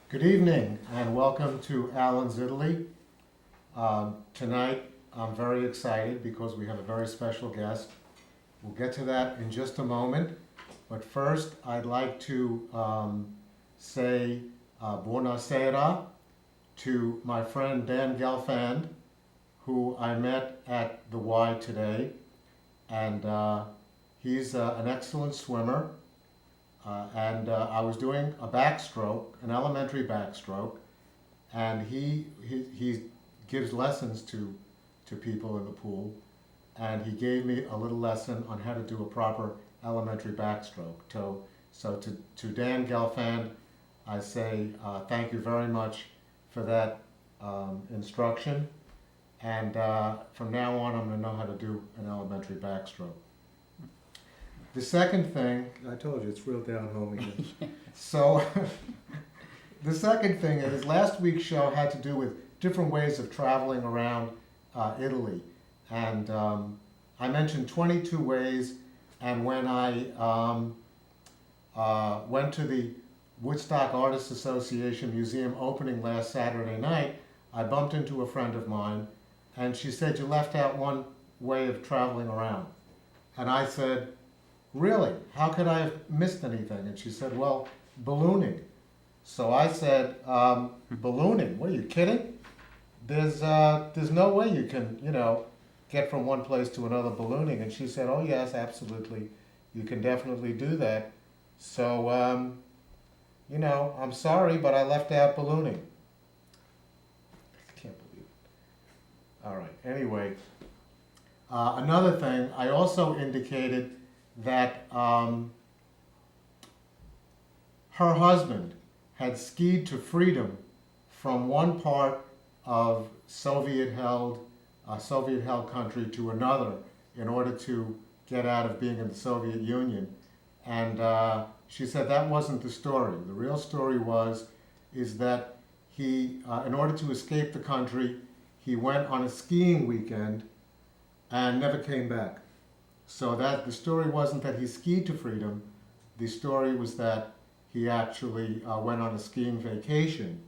Good evening and welcome to Alan's Italy. Tonight I'm very excited because we have a very special guest. We'll get to that in just a moment, but first I'd like to say buonasera to my friend Dan Gelfand, who I met at the Y today, and he's an excellent swimmer. I was doing a backstroke, an elementary backstroke, and he gives lessons to people in the pool, and he gave me a little lesson on how to do a proper elementary backstroke. So to Dan Gelfand, I say thank you very much for that instruction, and from now on I'm going to know how to do an elementary backstroke. The second thing, I told you, it's real down home again. So, the second thing is, last week's show had to do with different ways of traveling around Italy. And I mentioned 22 ways, and when I went to the Woodstock Artists Association Museum opening last Saturday night, I bumped into a friend of mine, and she said, "You left out one way of traveling around." And I said, "Really? How could I have missed anything?" And she said, "Well, ballooning." So I said, "Ballooning? What are you kidding? There's no way you can, get from one place to another ballooning." And she said, "Oh yes, absolutely. You can definitely do that. So, I'm sorry, but I left out ballooning." I can't believe it. All right. Anyway, another thing, I also indicated that her husband had skied to freedom from one part of Soviet-held country to another in order to get out of being in the Soviet Union. And she said that wasn't the story. The real story is that he, in order to escape the country, he went on a skiing weekend and never came back. So that the story wasn't that he skied to freedom. The story was that he actually went on a skiing vacation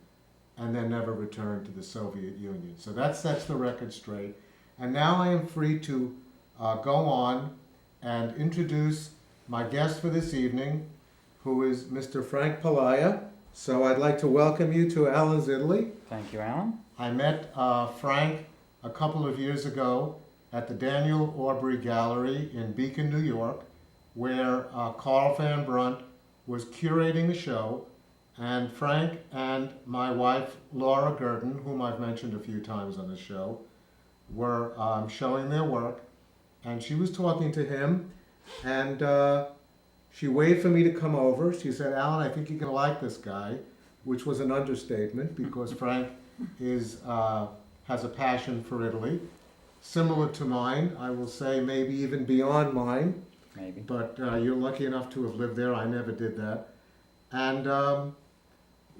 and then never returned to the Soviet Union. So that sets the record straight. And now I am free to go on and introduce my guest for this evening, who is Mr. Franc Palaia. So I'd like to welcome you to Alan's Italy. Thank you, Alan. I met Frank a couple of years ago at the Daniel Aubrey Gallery in Beacon, New York, where Carl Van Brunt was curating a show, and Frank and my wife, Laura Gurdon, whom I've mentioned a few times on the show, were showing their work, and she was talking to him, and she waited for me to come over. She said, "Alan, I think you're going to like this guy," which was an understatement because Frank has a passion for Italy. Similar to mine, I will say maybe even beyond mine. Maybe. But you're lucky enough to have lived there. I never did that. And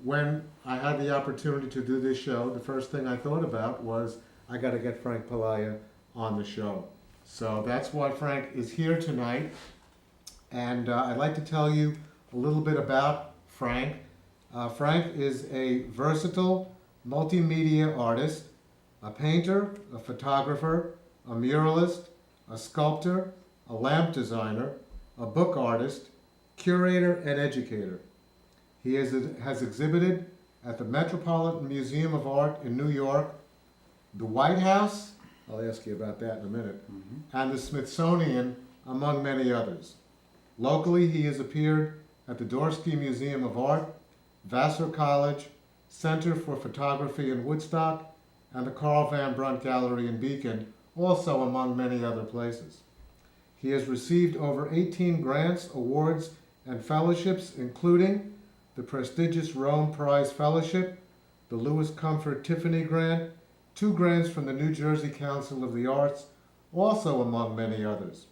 when I had the opportunity to do this show, the first thing I thought about was I got to get Franc Palaia on the show. So that's why Frank is here tonight. And I'd like to tell you a little bit about Frank. Frank is a versatile multimedia artist, a painter, a photographer, a muralist, a sculptor, a lamp designer, a book artist, curator, and educator. He has exhibited at the Metropolitan Museum of Art in New York, the White House, I'll ask you about that in a minute, and the Smithsonian, among many others. Locally, he has appeared at the Dorsey Museum of Art, Vassar College, Center for Photography in Woodstock, and the Carl Van Brunt Gallery in Beacon, also among many other places. He has received over 18 grants, awards, and fellowships, including the prestigious Rome Prize Fellowship, the Louis Comfort Tiffany Grant, 2 grants from the New Jersey Council of the Arts, also among many others.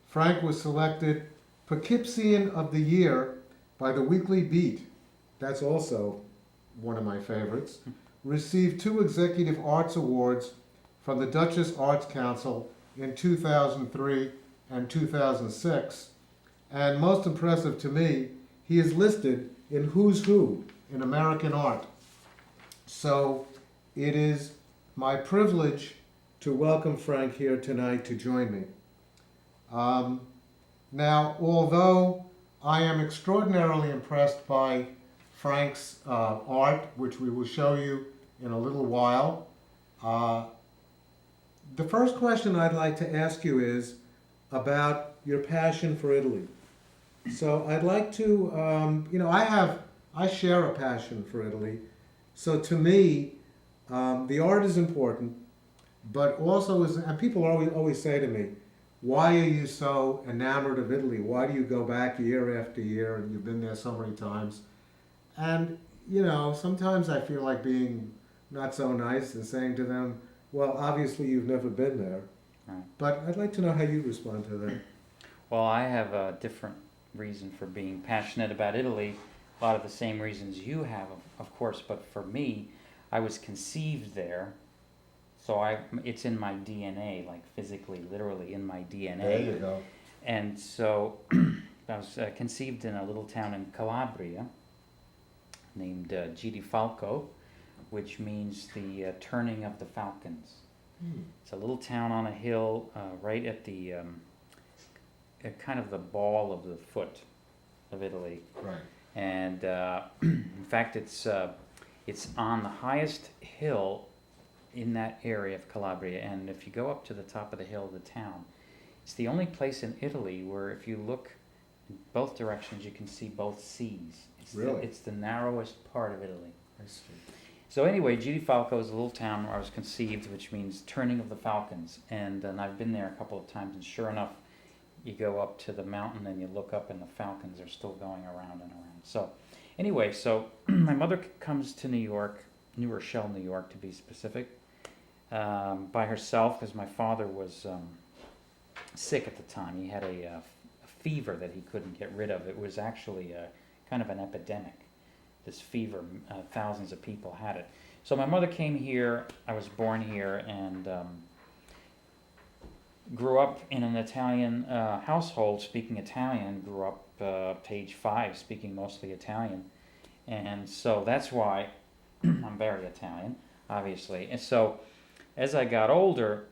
Frank was selected Poughkeepsian of the Year by the Weekly Beat. That's also one of my favorites. Received 2 Executive Arts Awards from the Duchess Arts Council in 2003 and 2006. And most impressive to me, he is listed in Who's Who in American art. So it is my privilege to welcome Frank here tonight to join me. Now, although I am extraordinarily impressed by Frank's art, which we will show you in a little while, the first question I'd like to ask you is about your passion for Italy. So I'd like to, I share a passion for Italy. So to me, the art is important, but also and people always say to me, why are you so enamored of Italy? Why do you go back year after year and you've been there so many times? And, sometimes I feel like being not so nice and saying to them, well, obviously you've never been there. Right. But I'd like to know how you respond to that. Well, I have a different reason for being passionate about Italy. A lot of the same reasons you have, of course, but for me, I was conceived there. So it's in my DNA, like physically, literally in my DNA. There you go. And so I was conceived in a little town in Calabria named Girifalco, which means the turning of the falcons. It's a little town on a hill right at the kind of the ball of the foot of Italy. Right. And in fact, it's on the highest hill in that area of Calabria, and if you go up to the top of the hill of the town, it's the only place in Italy where if you look in both directions you can see both seas. Really? It's the narrowest part of Italy. I see. So anyway, Girifalco is a little town where I was conceived, which means turning of the falcons, and I've been there a couple of times, and sure enough, you go up to the mountain and you look up and the falcons are still going around and around. So anyway, so my mother comes to New York, New Rochelle, New York to be specific, by herself, because my father was sick at the time. He had a fever that he couldn't get rid of. It was actually a kind of an epidemic. This fever, thousands of people had it. So my mother came here. I was born here and grew up in an Italian household, speaking Italian. Grew up up to age 5, speaking mostly Italian, and so that's why I'm very Italian, obviously. And so as I got older,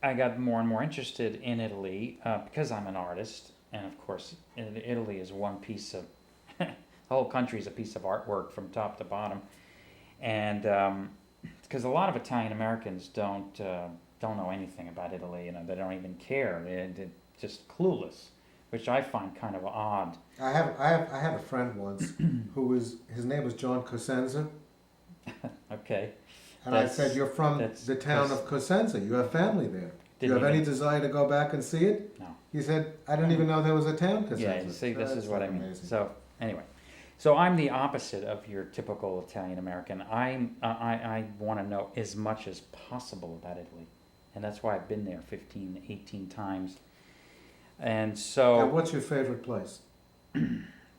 I got more and more interested in Italy because I'm an artist, and of course, Italy is one piece of the whole country is a piece of artwork from top to bottom, and because a lot of Italian Americans don't know anything about Italy. They don't even care. They're just clueless, which I find kind of odd. I had a friend once his name was John Cosenza. Okay. And I said, you're from the town of Cosenza. You have family there. Do you have any desire to go back and see it? No. He said, I didn't even know there was a town Cosenza. Yeah, you see, this is what I mean. Amazing. So, anyway. So I'm the opposite of your typical Italian American. I want to know as much as possible about Italy. And that's why I've been there 15, 18 times. And so... Now, what's your favorite place?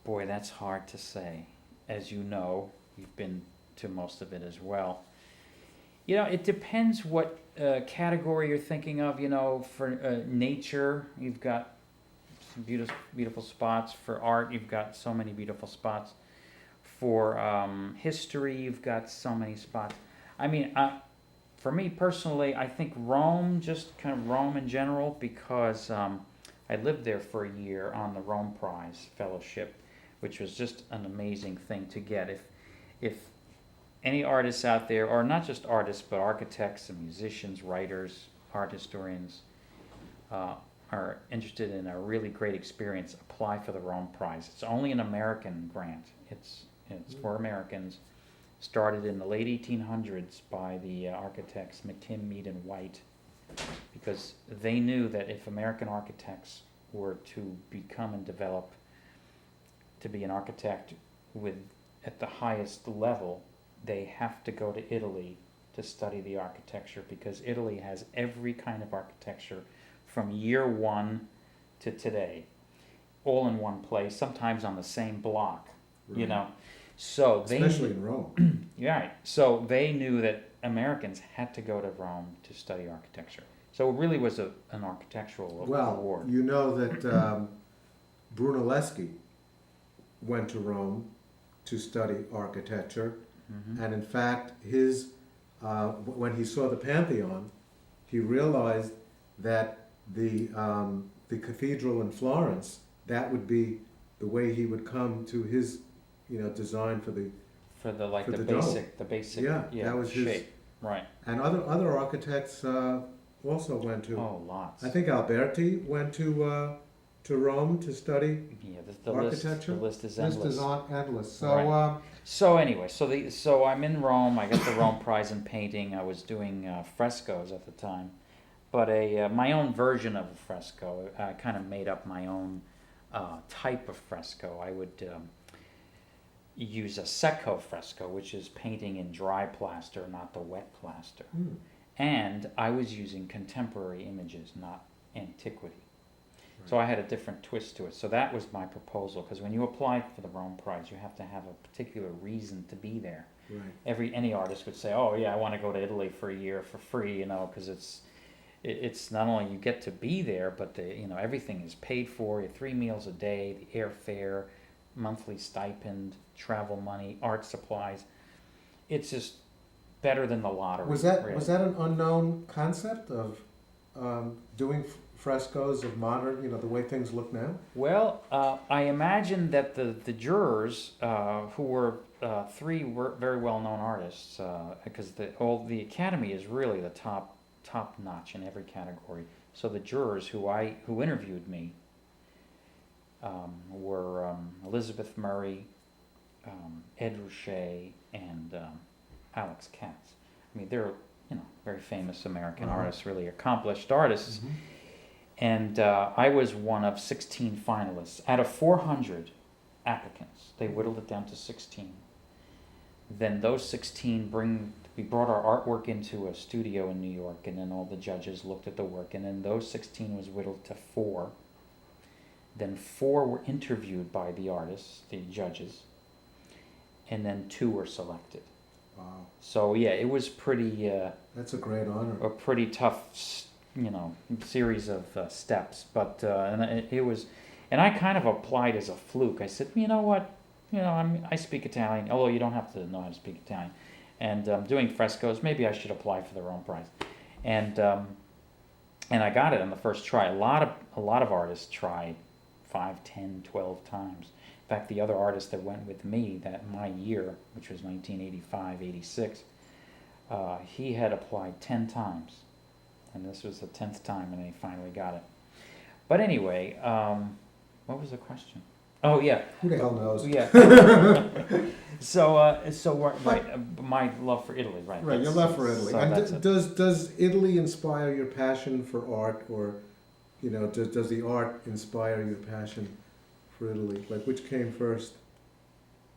Boy, that's hard to say. As you know, you've been to most of it as well. It depends what category you're thinking of. For nature, you've got some beautiful spots. For art, you've got so many beautiful spots. For history, you've got so many spots. I mean, for me personally, I think Rome, just kind of Rome in general, because I lived there for a year on the Rome Prize Fellowship, which was just an amazing thing to get. If any artists out there, or not just artists, but architects and musicians, writers, art historians, are interested in a really great experience, apply for the Rome Prize. It's only an American grant. It's for Americans. Started in the late 1800s by the architects McTim, Mead, and White, because they knew that if American architects were to become and develop to be an architect at the highest level, they have to go to Italy to study the architecture, because Italy has every kind of architecture from year one to today, all in one place, sometimes on the same block, Right. So Especially in Rome. right. So they knew that Americans had to go to Rome to study architecture. So it really was an architectural award. You know that Brunelleschi went to Rome to study architecture. Mhm. And in fact, when he saw the Pantheon, he realized that the cathedral in Florence, that would be the way he would come to his, design for the, For the, like, For the the dome. basic, Yeah, that was his- shape, right. and other architects also went to. Oh, lots. I think Alberti went to Rome to study. Yeah, the architecture. list is List endless. is endless. So Right. So anyway, so I'm in Rome. I got the Rome Prize in painting. I was doing frescoes at the time, but my own version of a fresco. I kind of made up my own type of fresco. I would use a secco fresco, which is painting in dry plaster, not the wet plaster. And I was using contemporary images, not antiquity. So I had a different twist to it. So that was my proposal, because when you apply for the Rome Prize, you have to have a particular reason to be there. Right. Any artist would say, "Oh yeah, I want to go to Italy for a year for free," because it's not only you get to be there, but everything is paid for. You 3 meals a day, the airfare, monthly stipend, travel money, art supplies. It's just better than the lottery. Was that really. an unknown concept of doing frescoes of modern, the way things look now? Well, I imagine that the jurors, who were three very well-known artists, because the Academy is really the top notch in every category. So the jurors who interviewed me were Elizabeth Murray, Ed Ruscha, and Alex Katz. I mean, they're very famous American artists, really accomplished artists. Mm-hmm. And I was one of 16 finalists. Out of 400 applicants, they whittled it down to 16. Then those 16 we brought our artwork into a studio in New York, and then all the judges looked at the work, and then those 16 was whittled to 4. Then 4 were interviewed by the artists, the judges, and then 2 were selected. Wow. So yeah, it was pretty. That's a great honor. A pretty tough, series of steps, but it was, and I kind of applied as a fluke. I said, you know what, I speak Italian, although you don't have to know how to speak Italian, and I'm doing frescoes. Maybe I should apply for the Rome Prize, and I got it on the first try. A lot of artists tried 5, 10, 12 times. In fact, the other artist that went with me my year, which was 1985, 86, he had applied 10 times. And this was the 10th time, and they finally got it. But anyway, what was the question? Oh yeah. Who the hell knows? Yeah. My love for Italy, right? Right, your love for Italy. So And does Italy inspire your passion for art, or does the art inspire your passion for Italy? Like, which came first?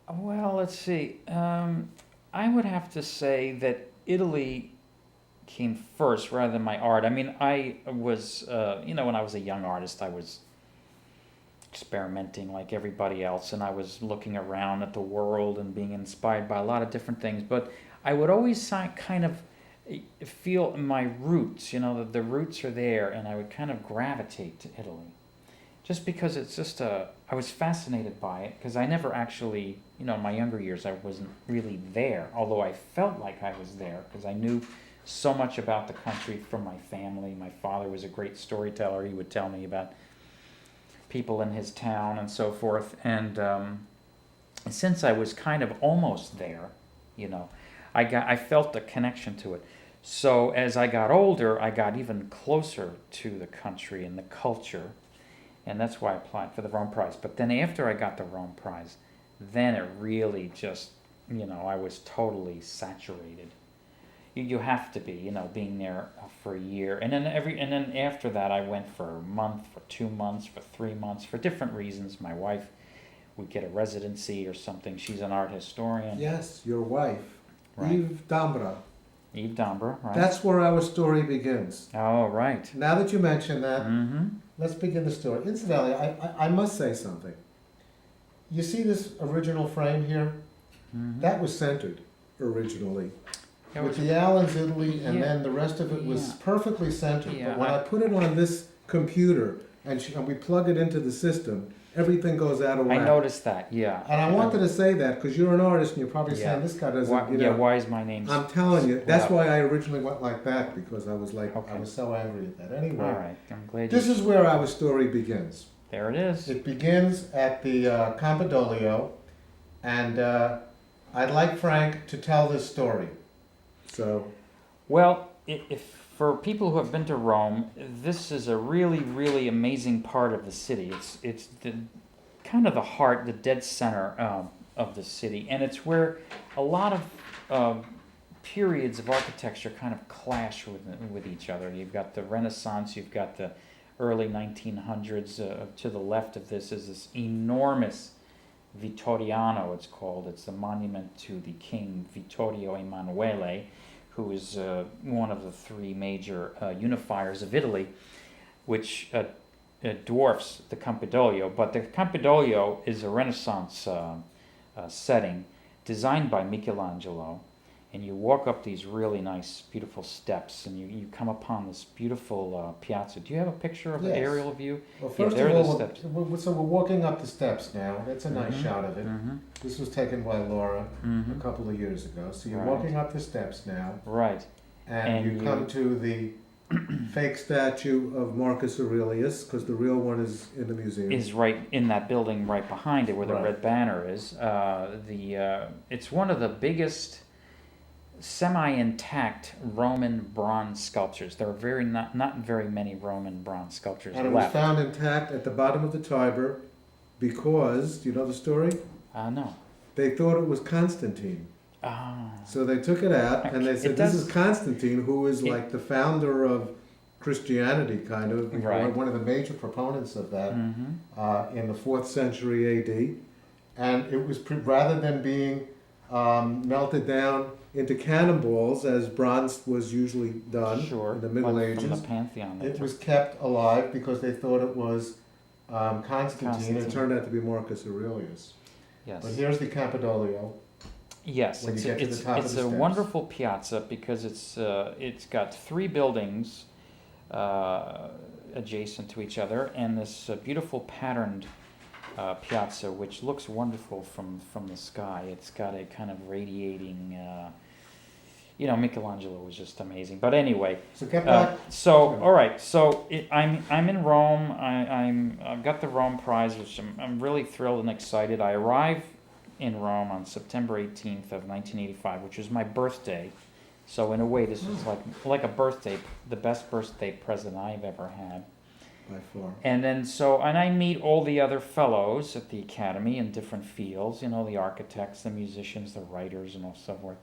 Well, let's see. I would have to say that Italy came first rather than my art. I mean, I was, when I was a young artist, I was experimenting like everybody else, and I was looking around at the world and being inspired by a lot of different things. But I would always kind of feel my roots, that the roots are there, and I would kind of gravitate to Italy. Just because it's just I was fascinated by it, because I never actually, in my younger years, I wasn't really there, although I felt like I was there, because I knew so much about the country from my family. My father was a great storyteller. He would tell me about people in his town and so forth. And since I was kind of almost there, I felt a connection to it. So as I got older, I got even closer to the country and the culture. And that's why I applied for the Rome Prize. But then after I got the Rome Prize, then it really just, I was totally saturated. You have to be, being there for a year, and then after that, I went for a month, for 2 months, for 3 months, for different reasons. My wife would get a residency or something. She's an art historian. Yes, your wife, Right. Eve Dambra. Eve Dambra, right? That's where our story begins. Oh, right. Now that you mention that, Mm-hmm. let's begin the story. Incidentally, I must say something. You see this original frame here? Mm-hmm. That was centered originally. It With was- the Allens, Italy, and Yeah. then the rest of it was Yeah. perfectly centered. Yeah, But when I put it on this computer, and we plug it into the system, everything goes out of whack. I noticed that, yeah. And I wanted to say that because you're an artist and you're probably Yeah. saying this guy doesn't, Why, you know. why is my name? I'm telling you, that's Well, why I originally went like that, because I was like, Okay. I was so angry at that. Anyway, all right, I'm glad this you. is where our story begins. There it is. It begins at the Campidoglio, and I'd like Frank to tell this story. So, Well, if for people who have been to Rome, this is a really, really amazing part of the city. It's the kind of the heart, the dead center of the city, and it's where a lot of periods of architecture kind of clash with each other. You've got the Renaissance, you've got the early 1900s. To the left of this is this enormous Vittoriano, it's called. It's the monument to the king Vittorio Emanuele, who is one of the three major unifiers of Italy, which dwarfs the Campidoglio. But the Campidoglio is a Renaissance setting designed by Michelangelo. And you walk up these really nice, beautiful steps, and you come upon this beautiful piazza. Do you have a picture of the Yes. aerial view? well, Yeah, first there of are all, the steps. so we're walking up the steps now. That's a nice Mhm. shot of it. Mm-hmm. This was taken by Laura Mm-hmm. a couple of years ago. So you're Right. walking up the steps now, Right. and you And come you- to the fake statue of Marcus Aurelius, because the real one is in the museum. Is right in that building right behind it where the Right. red banner is. It's one of the biggest semi-intact Roman bronze sculptures. There are not very many Roman bronze sculptures And it was left. found intact at the bottom of the Tiber because, do you know the story? No. They thought it was Constantine. Ah. So they took it out and they It said, this does- is Constantine, who is it- like the founder of Christianity, kind of, you know, Right. one of the major proponents of that Mm-hmm. in the 4th century AD. And it was, rather than being melted down into cannonballs, as bronze was usually done Sure. in the Middle From Ages, the Pantheon. they it took- was kept alive because they thought it was Constantine. Constantine. It turned out to be Marcus Aurelius. Yes. But here's the Campidoglio. Yes, When you it's get to the top of it's the a steps. wonderful piazza because it's got three buildings adjacent to each other, and this beautiful patterned piazza which looks wonderful from the sky. It's got a kind of radiating. Michelangelo was just amazing. But anyway, So get back. all right. So I'm in Rome. I've got the Rome Prize, which I'm really thrilled and excited. I arrive in Rome on September 18th of 1985, which was my birthday. So in a way, this was like a birthday, the best birthday present I've ever had. By far. And then and I meet all the other fellows at the academy in different fields. The architects, the musicians, the writers, and so forth.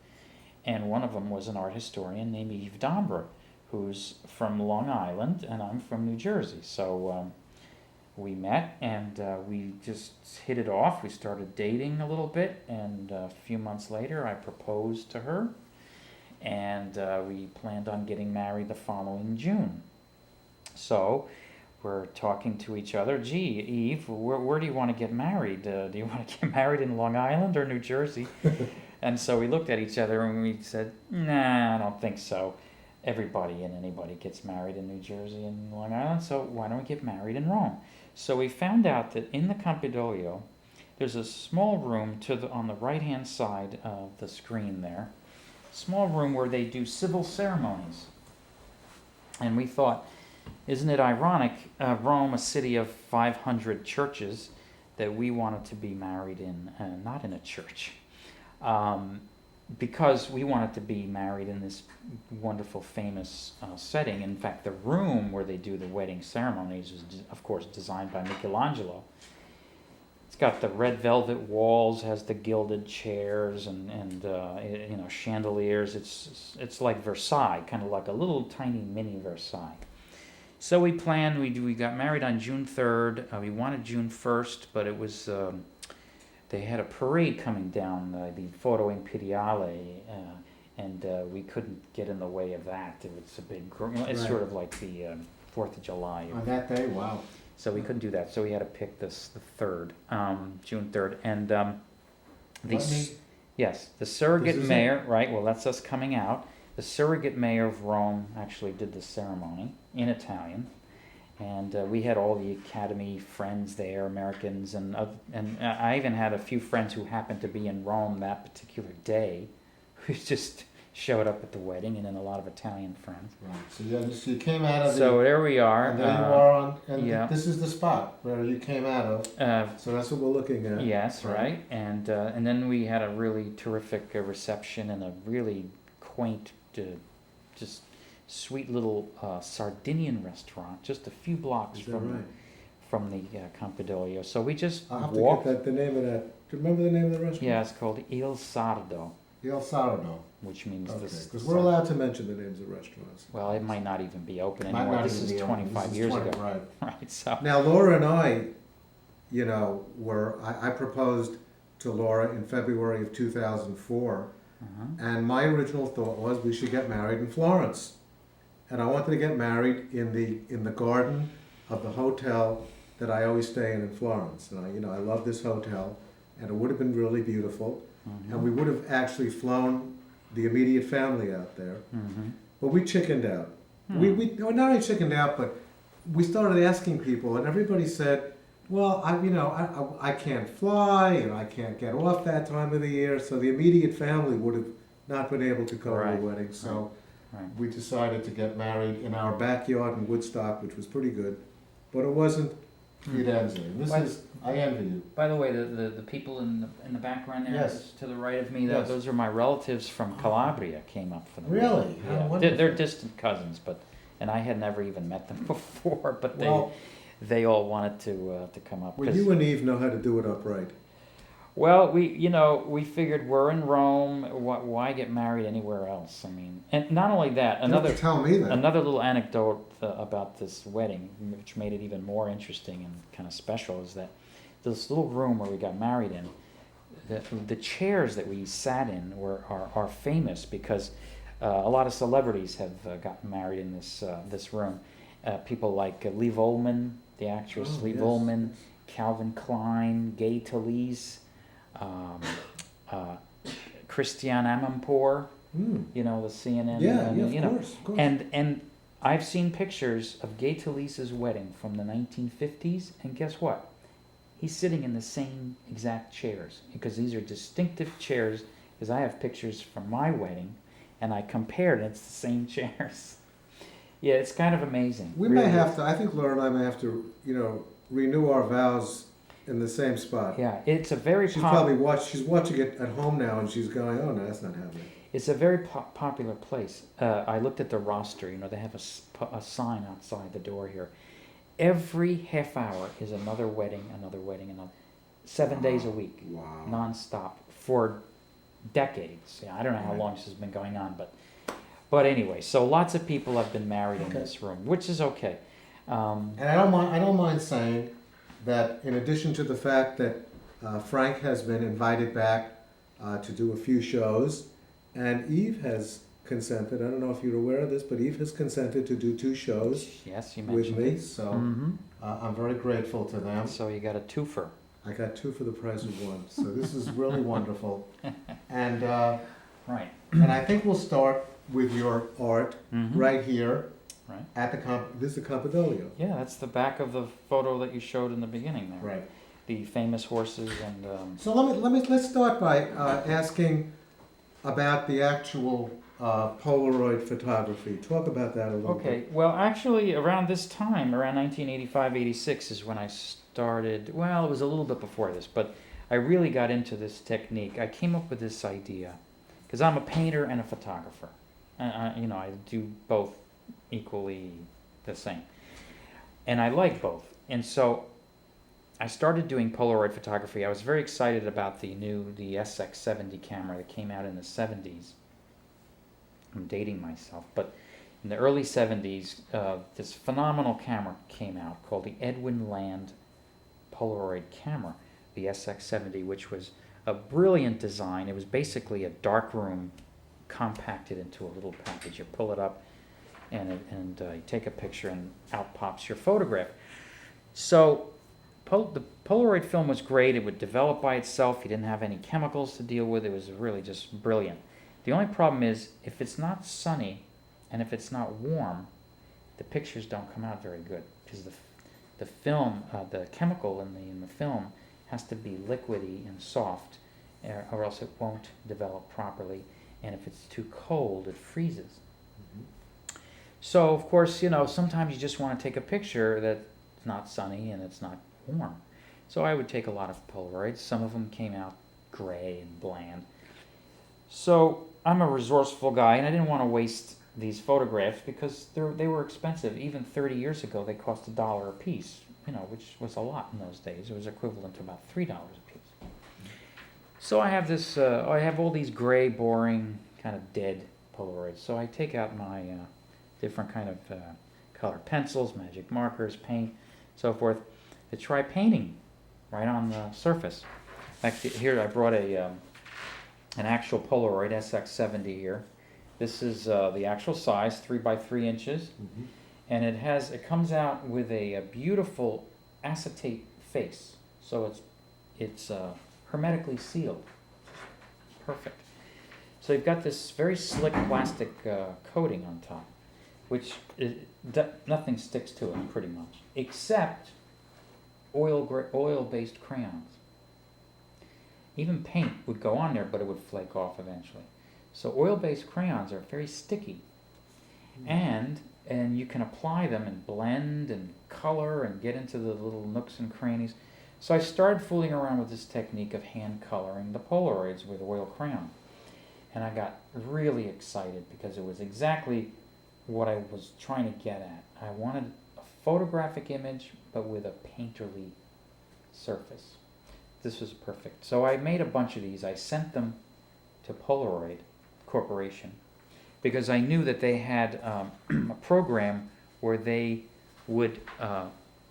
And one of them was an art historian named Yves Dombre, who's from Long Island, and I'm from New Jersey. So we met, and we just hit it off. We started dating a little bit, and a few months later, I proposed to her, and we planned on getting married the following June. So we're talking to each other. Gee, Eve, where do you want to get married? Do you want to get married in Long Island or New Jersey? And so we looked at each other and we said, nah, I don't think so. Everybody and anybody gets married in New Jersey and Long Island, so why don't we get married in Rome? So we found out that in the Campidoglio, there's a small room on the right-hand side of the screen there, small room where they do civil ceremonies. And we thought, isn't it ironic, Rome, a city of 500 churches, that we wanted to be married in, not in a church. Because we wanted to be married in this wonderful, famous setting. In fact, the room where they do the wedding ceremonies was, of course, designed by Michelangelo. It's got the red velvet walls, has the gilded chairs and chandeliers. It's like Versailles, kind of like a little tiny mini Versailles. So we planned. We got married on June 3rd. We wanted June 1st, but it was. They had a parade coming down the Foro Imperiale, and we couldn't get in the way of that. It's a big, it's Right. sort of like the 4th of July. On that day, wow. So we couldn't do that. So we had to pick the 3rd, June 3rd. And the surrogate This is mayor, right, well, that's us coming out. The surrogate mayor of Rome actually did the ceremony in Italian. And we had all the Academy friends there, Americans, and I even had a few friends who happened to be in Rome that particular day, who just showed up at the wedding, and then a lot of Italian friends. Right. So yeah, so you came out of the. So there we are. And there you are on, and yeah. this is the spot where you came out of. So that's what we're looking at. Yes, right. And then we had a really terrific reception in a really quaint, just sweet little Sardinian restaurant, just a few blocks from the Campidoglio. So we just I'll have walked. to get the name of that. Do you remember the name of the restaurant? Yeah, it's called Il Sardo. Il Sardo. Which means this. Because we're allowed to mention the names of restaurants. Well, it might not even be open anymore. This is 25 years ago. Right. Right. So. Now, Laura and I, you know, I proposed to Laura in February of 2004, and my original thought was we should get married in Florence. And I wanted to get married in the garden of the hotel that I always stay in Florence. And I love this hotel, and it would have been really beautiful. And we would have actually flown the immediate family out there. But we chickened out. We not only chickened out, but we started asking people, and everybody said, well, I can't fly, and I can't get off that time of the year, so the immediate family would have not been able to go to the wedding. So we decided to get married in our backyard in Woodstock, which was pretty good, but it wasn't Firenze. I envy you. By the way, the people in the background there, Yes. to the right of me, Yes. those are my relatives from Calabria. Came up for the Really? wedding. How Yeah, wonderful. they're distant cousins, and I had never even met them before, but Well, they all wanted to come up. well, you and Eve know how to do it upright. Well, we figured we're in Rome. Why get married anywhere else? I mean, and not only that, You don't have to tell me that. another little anecdote about this wedding, which made it even more interesting and kind of special, is that this little room where we got married in, the chairs that we sat in are famous because a lot of celebrities have gotten married in this room. People like Liv Ullmann, the actress Liv Ullmann, Calvin Klein, Gay Talese. Christiane Amanpour, the CNN. Of course. And I've seen pictures of Gay Talese's wedding from the 1950s, and guess what? He's sitting in the same exact chairs, because these are distinctive chairs, because I have pictures from my wedding, and I compared, and it's the same chairs. Yeah, it's kind of amazing. We may have to, I think Laura and I may have to, renew our vows in the same spot. Yeah, it's a very she's watching it at home now, and she's going, oh no, that's not happening. It's a very popular place. I looked at the roster. They have a sign outside the door here. Every half hour is another wedding, another 7 days a week, nonstop for decades. Yeah, I don't know how long this has been going on, but anyway. So lots of people have been married in this room, which is okay. And I don't mind saying that in addition to the fact that Frank has been invited back to do a few shows, and Eve has consented. I don't know if you're aware of this, but Eve has consented to do 2 shows with me. So I'm very grateful to them. So you got a twofer. I got 2 for the price of 1. So this is really wonderful. And right. And I think we'll start with your art right here. Right. At this is the Campidoglio. Yeah, that's the back of the photo that you showed in the beginning there. Right. The famous horses and. So let's start by asking about the actual Polaroid photography. Talk about that a little bit. Okay. Well, actually, around this time, around 1985-86, is when I started. Well, it was a little bit before this, but I really got into this technique. I came up with this idea because I'm a painter and a photographer. I do both equally the same, and I like both. And so I started doing Polaroid photography. I was very excited about the SX70 camera that came out in the 70s. I'm dating myself, but in the early 70s, this phenomenal camera came out called the Edwin Land Polaroid camera, the SX70, which was a brilliant design. It was basically a darkroom compacted into a little package. You pull it up, and you take a picture, and out pops your photograph. So the Polaroid film was great. It would develop by itself. You didn't have any chemicals to deal with. It was really just brilliant. The only problem is if it's not sunny and if it's not warm, the pictures don't come out very good. because the film, the chemical in the film has to be liquidy and soft, or else it won't develop properly. And if it's too cold, it freezes. So, of course, sometimes you just want to take a picture that's not sunny and it's not warm. So I would take a lot of Polaroids. Some of them came out gray and bland. So I'm a resourceful guy, and I didn't want to waste these photographs because they were expensive. Even 30 years ago, they cost $1 a piece, which was a lot in those days. It was equivalent to about $3 a piece. So I have I have all these gray, boring, kind of dead Polaroids. So I take out my different kind of color pencils, magic markers, paint, so forth, to try painting right on the surface. In fact, here I brought an actual Polaroid SX70 here. This is the actual size, 3 by 3 inches, and it comes out with a beautiful acetate face, so it's hermetically sealed. Perfect. So you've got this very slick plastic coating on top, which nothing sticks to it pretty much, except oil-based crayons. Even paint would go on there, but it would flake off eventually. So oil-based crayons are very sticky, and you can apply them and blend and color and get into the little nooks and crannies. So I started fooling around with this technique of hand coloring the Polaroids with oil crayon, and I got really excited because it was exactly what I was trying to get at. I wanted a photographic image, but with a painterly surface. This was perfect. So I made a bunch of these. I sent them to Polaroid Corporation because I knew that they had a program where they would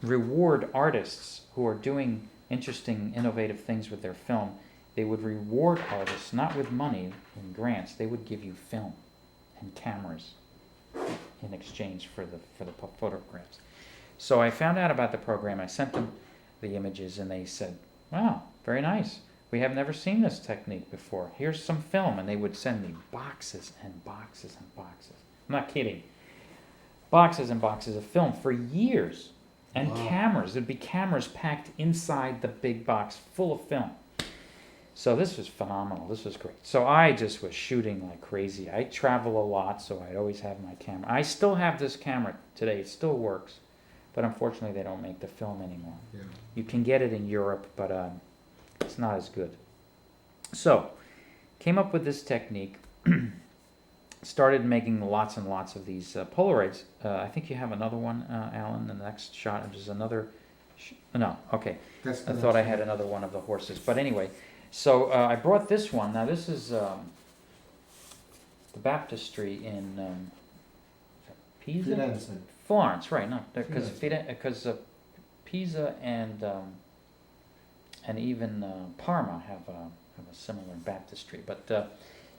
reward artists who are doing interesting, innovative things with their film. They would reward artists not with money and grants. They would give you film and cameras in exchange for the photographs. So I found out about the program. I sent them the images, and they said, "Wow, very nice. We have never seen this technique before. Here's some film." And they would send me boxes and boxes and boxes. I'm not kidding. Boxes and boxes of film for years. And Wow. cameras. There'd be cameras packed inside the big box full of film. So this was phenomenal. This was great. So I just was shooting like crazy. I travel a lot, so I'd always have my camera. I still have this camera today. It still works. But unfortunately, they don't make the film anymore. Yeah. You can get it in Europe, but it's not as good. So, came up with this technique. Started making lots and lots of these Polaroids. I think you have another one, Alan. The next shot is another. No, okay. That's the I thought I next had one. another one of the horses. But anyway, so I brought this one. Now this is the baptistry in Pisa? Firenze. Florence, right? No, because Firenze. Pisa and even Parma have a similar baptistry. But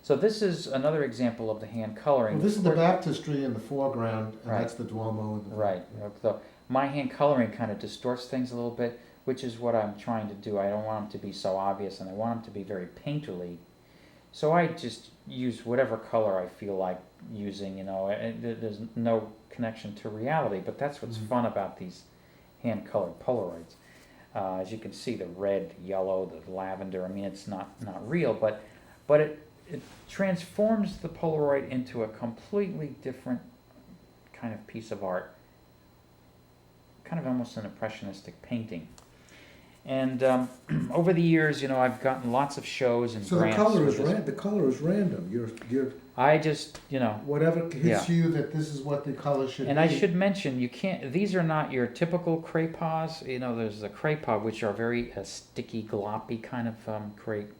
so this is another example of the hand coloring. Well, this is the baptistry in the foreground, and Right. that's the Duomo in the Right. So my hand coloring kind of distorts things a little bit, which is what I'm trying to do. I don't want them to be so obvious, and I want them to be very painterly. So I just use whatever color I feel like using, and there's no connection to reality, but that's what's fun about these hand-colored Polaroids. As you can see, the red, yellow, the lavender, I mean, it's not real, but it transforms the Polaroid into a completely different kind of piece of art, kind of almost an impressionistic painting. And over the years, I've gotten lots of shows and So the grants. color with is this. the color is random. You're I just, whatever hits Yeah. you that this is what the color should and be. I should mention, you can't. These are not your typical crayons. There's the crayons, which are very sticky, gloppy kind of crayon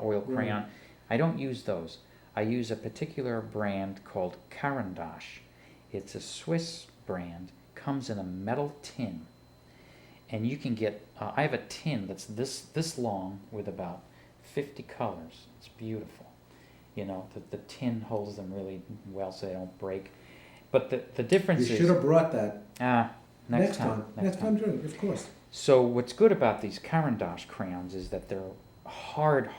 oil crayon. Right. I don't use those. I use a particular brand called Carandash. It's a Swiss brand. Comes in a metal tin. And you can get, I have a tin that's this long with about 50 colors. It's beautiful. The tin holds them really well so they don't break. But the difference You is... should have brought that next time. Next time, of course. So what's good about these Carandash crayons is that they're hard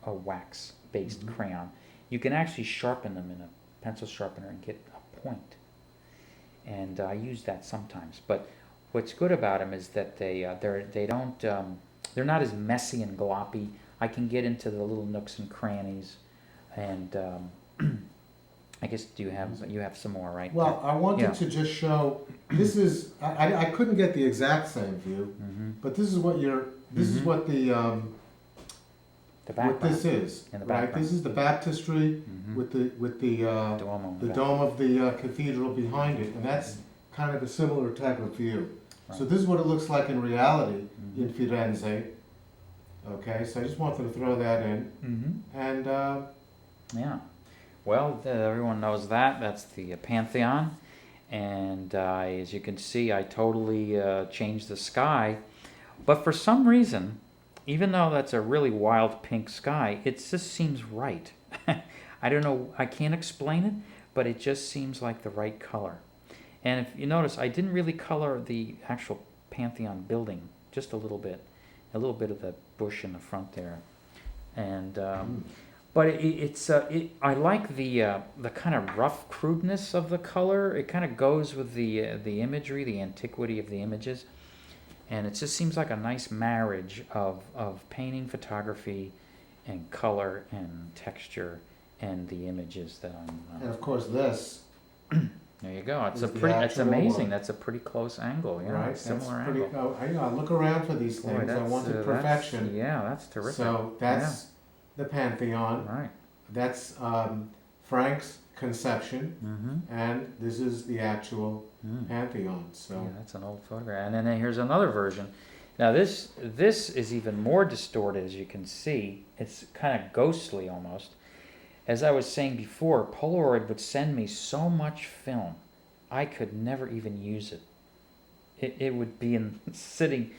wax-based crayon. You can actually sharpen them in a pencil sharpener and get a point. And I use that sometimes. But what's good about them is that they're not as messy and gloppy. I can get into the little nooks and crannies, and I guess you have some more, right? Well, I wanted Yeah. to just show, this is, I couldn't get the exact same view, but this is what what the what background. this is, In the right? background. This is the baptistry with the Duomo. the dome of the cathedral behind it, and that's kind of a similar type of view. So Right. this is what it looks like in reality Mhm. in Firenze. Okay, so I just wanted to throw that in, Mm-hmm. and Yeah. Well, everyone knows that. That's the Pantheon. And as you can see, I totally changed the sky. But for some reason, even though that's a really wild pink sky, it just seems right. I don't know, I can't explain it, but it just seems like the right color. And if you notice, I didn't really color the actual Pantheon building, just a little bit of the bush in the front there. And but I like the kind of rough crudeness of the color. It kind of goes with the imagery, the antiquity of the images, and it just seems like a nice marriage of painting, photography, and color and texture, and the images that and I'm. of course this, There you go. It's is the It's actual amazing. one. That's a pretty close angle. Yeah, right? it's similar That's pretty. angle. I look around for these Boy, things. I wanted perfection. Yeah, that's terrific. So that's the Pantheon. Right. That's Frank's conception, Mm-hmm. and this is the actual Pantheon. So Yeah, that's an old photograph. And then here's another version. Now this is even more distorted, as you can see. It's kind of ghostly almost. As I was saying before, Polaroid would send me so much film, I could never even use it. It would be sitting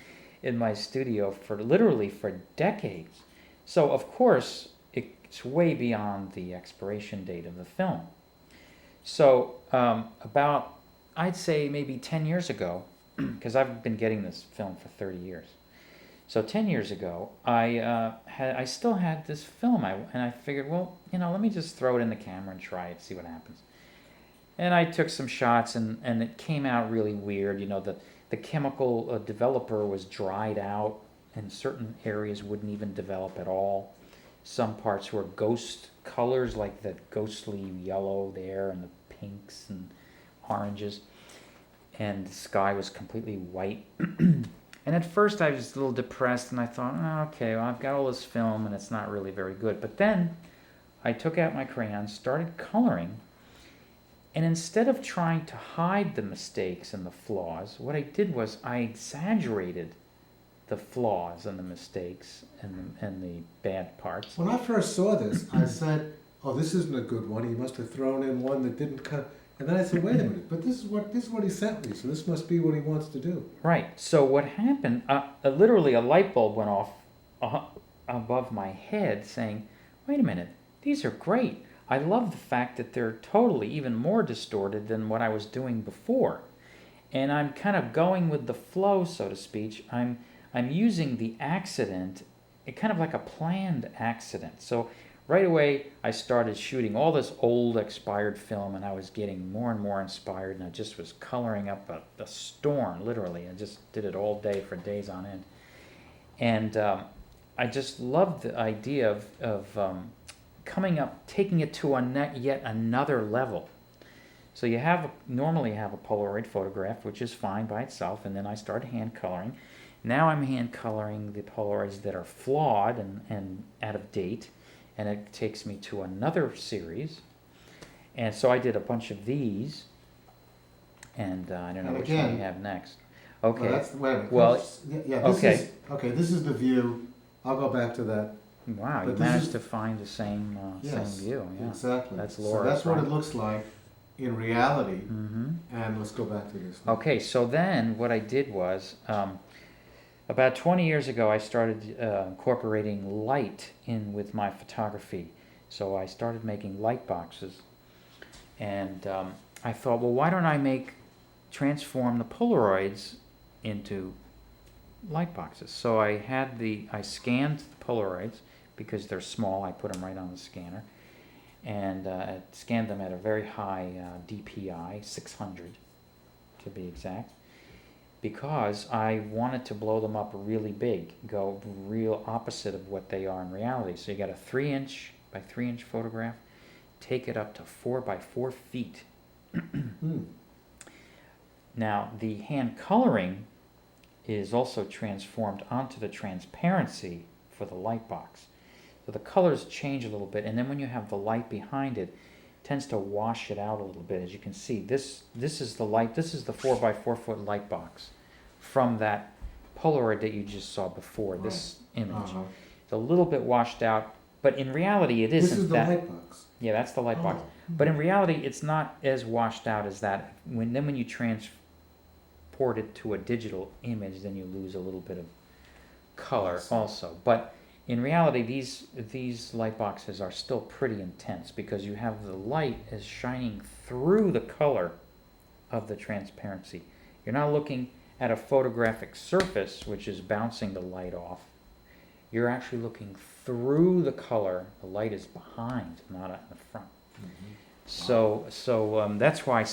in my studio for literally for decades. So of course, it's way beyond the expiration date of the film. So about, I'd say maybe 10 years ago, because I've been getting this film for 30 years. So 10 years ago, I still had this film, and I figured, well, let me just throw it in the camera and try it, see what happens. And I took some shots, and it came out really weird. The chemical developer was dried out, and certain areas wouldn't even develop at all. Some parts were ghost colors, like the ghostly yellow there, and the pinks and oranges. And the sky was completely white. And at first I was a little depressed, and I thought, oh, okay, well, I've got all this film, and it's not really very good. But then I took out my crayons, started coloring, and instead of trying to hide the mistakes and the flaws, what I did was I exaggerated the flaws and the mistakes and the bad parts. when I first saw this, I said, "Oh, this isn't a good one. He must have thrown in one that didn't cut." And then I said, "Wait a minute! But this is what he sent me. So this must be what he wants to do." Right. So what happened? Literally, a light bulb went off above my head, saying, "Wait a minute! These are great. I love the fact that they're totally even more distorted than what I was doing before, and I'm kind of going with the flow, so to speak. I'm using the accident, kind of like a planned accident. So right away, I started shooting all this old expired film, and I was getting more and more inspired, and I just was coloring up a storm, literally. I just did it all day for days on end. And I just loved the idea of coming up, taking it to yet another level. So you normally have a Polaroid photograph, which is fine by itself, and then I started hand coloring. Now I'm hand coloring the Polaroids that are flawed and out of date, and it takes me to another series. And so I did a bunch of these, and I don't know And which again- one we have next. Okay. Well, that's wait a minute. Well, This okay. is okay. This is the view. I'll go back to that. Wow, But you this managed is- to find the same Yes, view. Yeah. exactly. That's So Laura, that's what right? it looks like in reality. Mm-hmm. And let's go back to this. now. Okay, so then what I did was, about 20 years ago, I started incorporating light in with my photography. So I started making light boxes, and I thought, well, why don't I transform the Polaroids into light boxes? So I scanned the Polaroids because they're small. I put them right on the scanner, and I scanned them at a very high DPI, 600 to be exact. because I wanted to blow them up really big, go real opposite of what they are in reality. So you got a 3" by 3" photograph, take it up to 4 by 4 feet. Now, the hand coloring is also transformed onto the transparency for the light box. So the colors change a little bit, and then when you have the light behind it, tends to wash it out a little bit. As you can see, this is the light. This is the 4 by 4 foot light box from that Polaroid that you just saw before. Right. This image, it's a little bit washed out, but in reality, it isn't. This is the light box. Yeah, that's the light box. But in reality, it's not as washed out as that. When you transport it to a digital image, then you lose a little bit of color also. But in reality, these light boxes are still pretty intense because you have the light is shining through the color of the transparency. You're not looking at a photographic surface which is bouncing the light off. You're actually looking through the color. The light is behind, not in the front. So that's why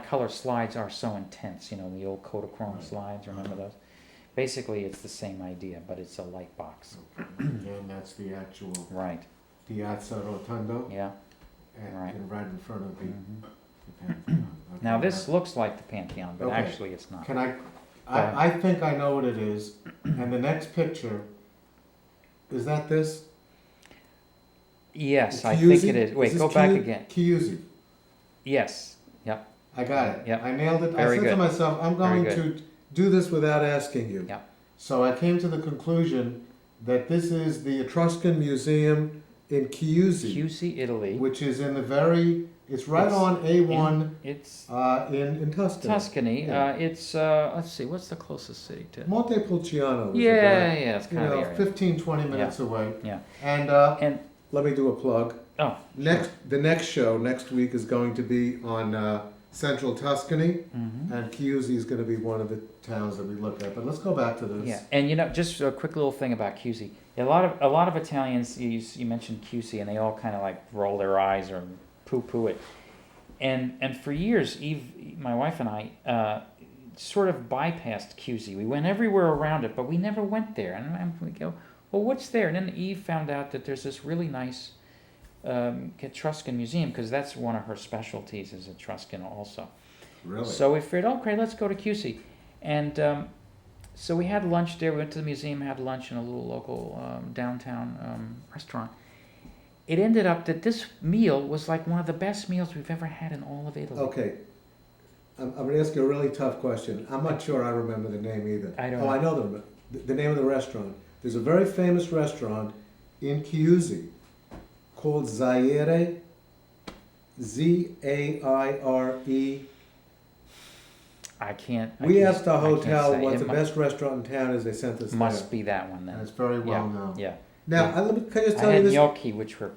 color slides are so intense. You know, the old Kodachrome slides. Remember those? Basically, it's the same idea, but it's a light box. And that's the actual Piazza Rotondo. Yeah. And right in front of the Pantheon. Okay. Now this looks like the Pantheon, but actually it's not. Can I think I know what it is. And the next picture, is that this? Yes, I think it is. Wait, go back again. Ciuisi. Yes. Yep. I got it. Yep. I nailed it. Very I said good. to myself, I'm going to do this without asking you. Yep. So I came to the conclusion that this is the Etruscan Museum in Ciuisi. Ciuisi, Italy. Which is in the it's right on A1 in Tuscany. Tuscany. Yeah. It's, let's see, what's the closest city to? Montepulciano. Yeah, it's kind of the area. 15, 20 minutes away. Yeah. And let me do a plug. Oh. The next show next week is going to be on central Tuscany, and Ciuisi is going to be one of the towns that we look at. But let's go back to this. Yeah, and just a quick little thing about Ciuisi. A lot of Italians, you mentioned Ciuisi, and they all kind of like roll their eyes or poo-poo it. And for years, Eve, my wife and I, sort of bypassed Ciuisi. We went everywhere around it, but we never went there. And we go, well, what's there? And then Eve found out that there's this really nice Etruscan museum, because that's one of her specialties, is Etruscan also. Really? So we figured, okay, let's go to Ciuisi. And so we had lunch there. We went to the museum, had lunch in a little local downtown restaurant. It ended up that this meal was like one of the best meals we've ever had in all of Italy. Okay. I'm going to ask you a really tough question. I'm not sure I remember the name either. I don't know. I know the name of the restaurant. There's a very famous restaurant in Ciuisi called Zaire, Zaire. I can't. We asked the hotel what the best restaurant in town is. They sent us must be that one then. And it's very well known. Yeah. Now, can I just tell I had you this? gnocchi, which were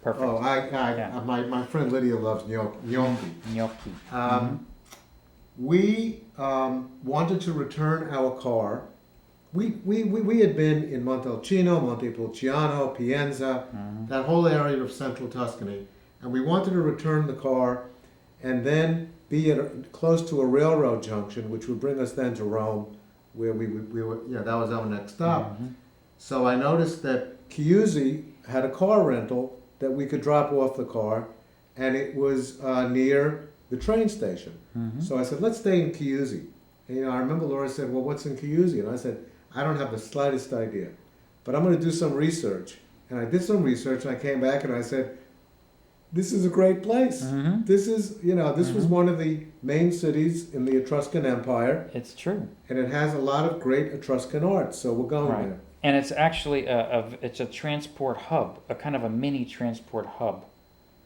perfect. Oh, my friend Lydia loves gnocchi. Gnocchi. We wanted to return our car. We had been in Montalcino, Montepulciano, Pienza, that whole area of central Tuscany, and we wanted to return the car and then be close to a railroad junction, which would bring us then to Rome, where we were. That was our next stop. So I noticed that Ciuisi had a car rental that we could drop off the car, and it was near the train station. So I said, let's stay in Ciuisi. And, I remember Laura said, well, what's in Ciuisi? And I said, I don't have the slightest idea, but I'm going to do some research. And I did some research, and I came back and I said, this is a great place. This is, this was one of the main cities in the Etruscan Empire. It's true. And it has a lot of great Etruscan art, so we're going there. And it's actually it's a transport hub, a kind of a mini transport hub,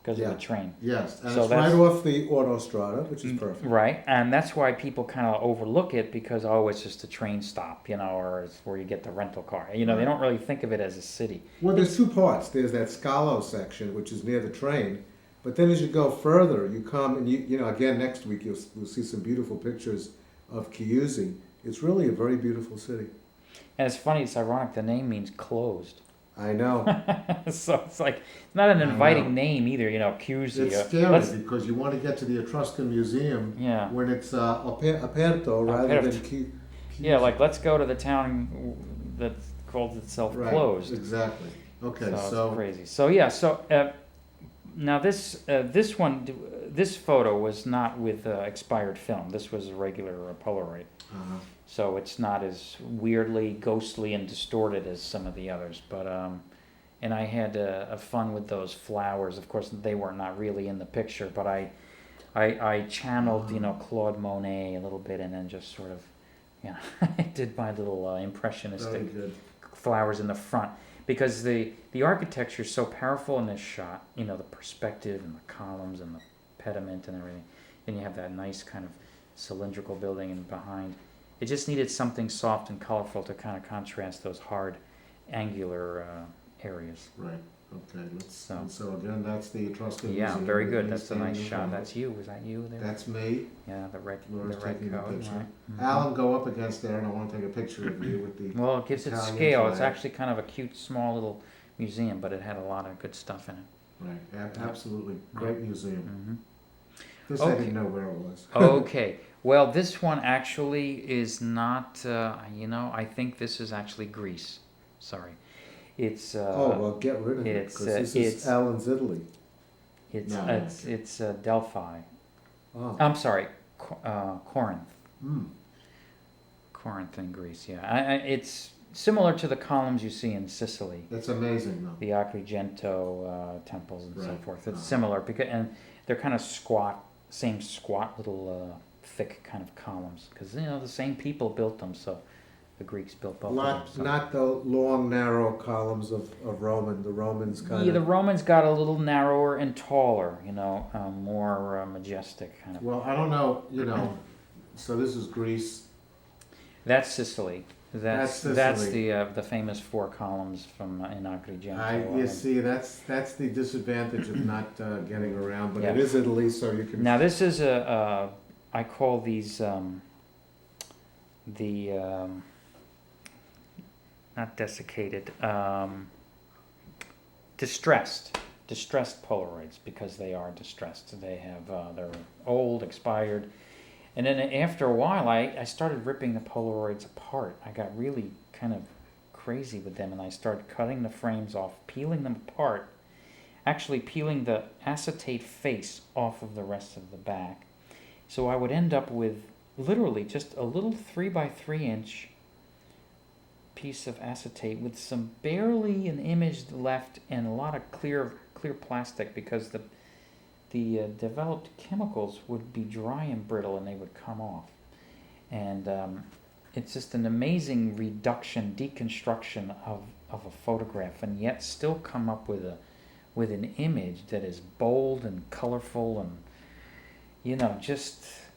because of the train. Yes, and so it's right off the autostrada, which is perfect. Right, and that's why people kind of overlook it, because it's just a train stop, or it's where you get the rental car. They don't really think of it as a city. Well, there's two parts. There's that Scalo section, which is near the train, but then as you go further, you come and again next week you'll see some beautiful pictures of Ciuisi. It's really a very beautiful city. And it's funny, it's ironic. The name means closed. I know. So it's like not an I inviting know. name either, Ciuisi. It's scary Let's, because you want to get to the Etruscan Museum yeah, when it's aperto rather than yeah, like let's go to the town that calls itself right. closed. Exactly. Okay, So it's crazy. So yeah, so now this photo was not with expired film. This was a regular Polaroid. uh, So it's not as weirdly ghostly and distorted as some of the others. But and I had a fun with those flowers. Of course, they were not really in the picture, but I channeled Claude Monet a little bit, and then just sort of I did my little impressionistic very good. flowers in the front, because the architecture is so powerful in this shot. The perspective and the columns and the pediment and everything. And you have that nice kind of cylindrical building in behind. It just needed something soft and colorful to kind of contrast those hard, angular areas. Right. Okay. Let's. So. So again, that's the Etruscan Yeah, Museum. very with good. me That's a nice standing in shot. front of That's you. Was that you there? That's me. Yeah, the red Laura's coat. taking the picture. Right. Mhm. Alan, go up against there, and I want to take a picture of you with the. Well, it gives it Italian scale. It's flag. actually kind of a cute, small little museum, but it had a lot of good stuff in it. Right. Absolutely great museum. Mm-hmm. This I didn't know where it was. Okay. Well, this one actually is not. I think this is actually Greece. Sorry, it's. Oh well, get rid of it it's, because this it's- is Alan's Italy. It's No, it's Delphi. Oh. I'm sorry, Corinth. Mm. Corinth in Greece. Yeah, it's similar to the columns you see in Sicily, That's amazing, though. the Agrigento temples and so Right. forth. It's Uh-huh. similar and they're kind of same squat little thick kind of columns, because the same people built them, so the Greeks built both of them. So. Not the long, narrow columns of Roman. The Romans kind Yeah, the of. Romans got a little narrower and taller, more majestic kind of. Well, I don't know. So this is Greece. That's Sicily. That's That's Sicily. the famous four columns from in Agrigento. You see, that's the disadvantage of not getting around. But Yeah. it is Italy, so you can. Now this is I call these not desiccated, distressed Polaroids, because they are distressed. They have they're old, expired, and then after a while I started ripping the Polaroids apart. I got really kind of crazy with them, and I started cutting the frames off, peeling them apart, actually peeling the acetate face off of the rest of the back. So I would end up with literally just a little 3x3 inch piece of acetate with some barely an image left and a lot of clear plastic, because the developed chemicals would be dry and brittle and they would come off. And it's just an amazing deconstruction of a photograph, and yet still come up with an image that is bold and colorful and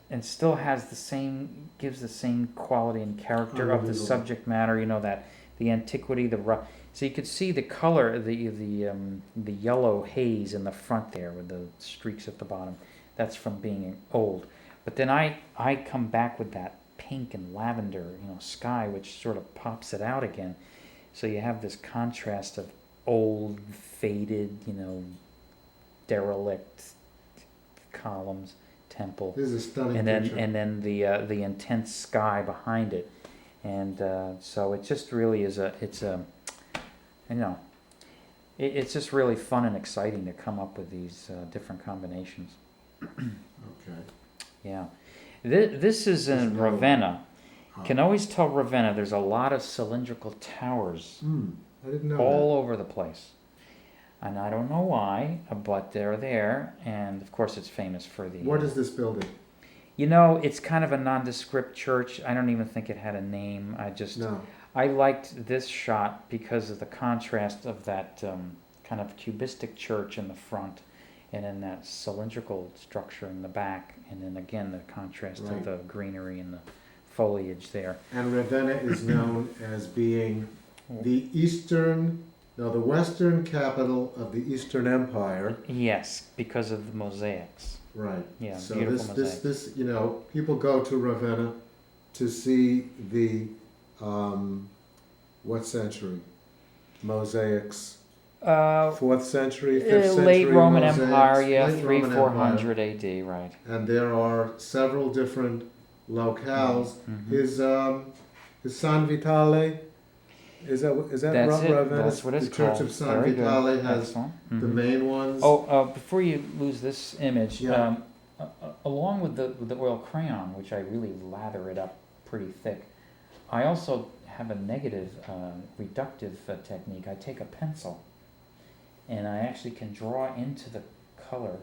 and still has gives the same quality and character of the Unbelievable. subject matter. That the antiquity, the rough. So you could see the color, the yellow haze in the front there with the streaks at the bottom. That's from being old. But then I come back with that pink and lavender, sky, which sort of pops it out again. So you have this contrast of old, faded, derelict columns, temple, This is a stunning and then picture. the intense sky behind it, and so it just really is it's just really fun and exciting to come up with these different combinations. Okay. Yeah, this is in There's no- Ravenna. Huh. Can always tell Ravenna. There's a lot of cylindrical towers I didn't know all over the place. And I don't know why, but they're there, and of course it's famous for the... that. What is this building? It's kind of a nondescript church. I don't even think it had a name. No. I liked this shot because of the contrast of that kind of cubistic church in the front, and then that cylindrical structure in the back, and then again the contrast Right. of the greenery and the foliage there. And Ravenna is known as being the western capital of the Eastern Empire. Yes, because of the mosaics. Right. Yeah, So beautiful this people go to Ravenna to see the what century? mosaics? Uh, 4th century, 5th century late Roman mosaics? Empire, yeah, Late 3 Roman 400 AD, right. And there are several different locales. Mhm. Is San Vitale? Is that That's it. Venice? That's what it's The Church called. of San Very Vitale good. has Excellent. the Mhm. main ones. Oh, before you lose this image, Yeah. along with the oil crayon, which I really lather it up pretty thick, I also have a negative reductive technique. I take a pencil and I actually can draw into the color,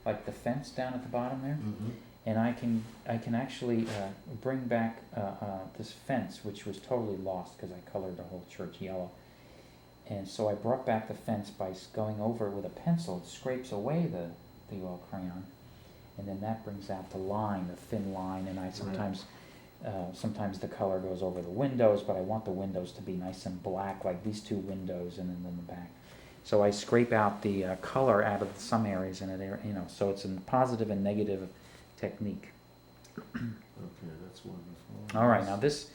like the fence down at the bottom there, Mhm. and I can actually bring back this fence, which was totally lost because I colored the whole church yellow. And so I brought back the fence by going over it with a pencil. It scrapes away the oil crayon, and then that brings out the line, the thin line. And I sometimes the color goes over the windows, but I want the windows to be nice and black, like these two windows, and then the back. So I scrape out the color out of some areas in it, so it's a positive and negative technique. Okay, that's wonderful. All right, now this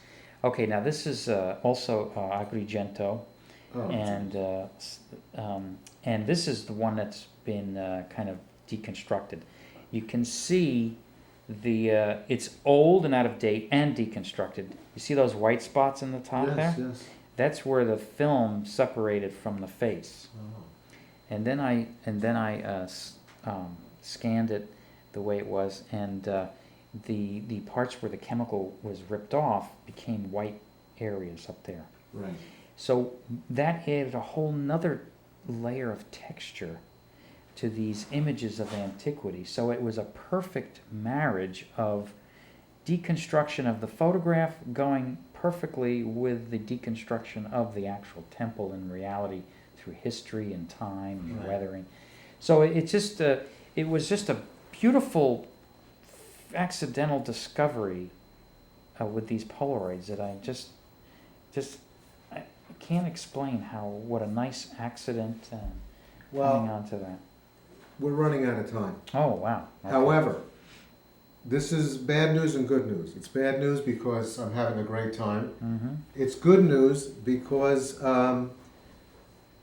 is also Agrigento. Oh, And this is the one that's been kind of deconstructed. You can see it's old and out of date and deconstructed. You see those white spots in the top there? yes. That's where the film separated from the face. Oh. And then I scanned it the way it was, and the parts where the chemical was ripped off became white areas up there. Right. So that added a whole nother layer of texture to these images of antiquity. So it was a perfect marriage of deconstruction of the photograph going perfectly with the deconstruction of the actual temple in reality through history and time and Right. weathering. So it was just a beautiful accidental discovery with these Polaroids that I just I can't explain what a nice accident coming Well, onto that. we're running out of time. Oh wow. Okay. However, this is bad news and good news. It's bad news because I'm having a great time. Mm-hmm. It's good news because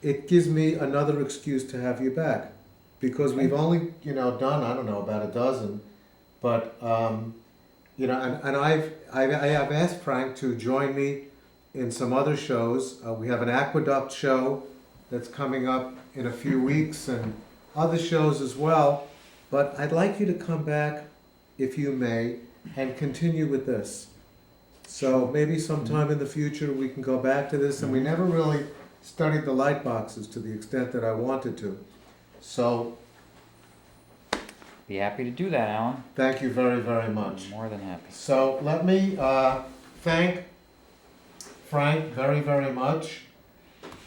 it gives me another excuse to have you back. Because we've only, done, I don't know, about a dozen. But, and I have asked Frank to join me in some other shows. We have an aqueduct show that's coming up in a few weeks and other shows as well. But I'd like you to come back, if you may, and continue with this. So maybe sometime in the future we can go back to this. And we never really studied the light boxes to the extent that I wanted to. So Be happy to do that, Alan. thank you very, very much. More than happy. So let me thank Frank very, very much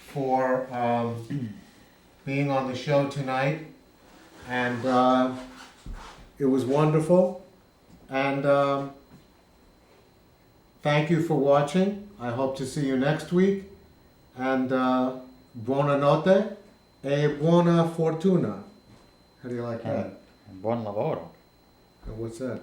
for being on the show tonight. And it was wonderful. And thank you for watching. I hope to see you next week. And buonanotte e buona fortuna. How do you like that? Buon lavoro. And what's that?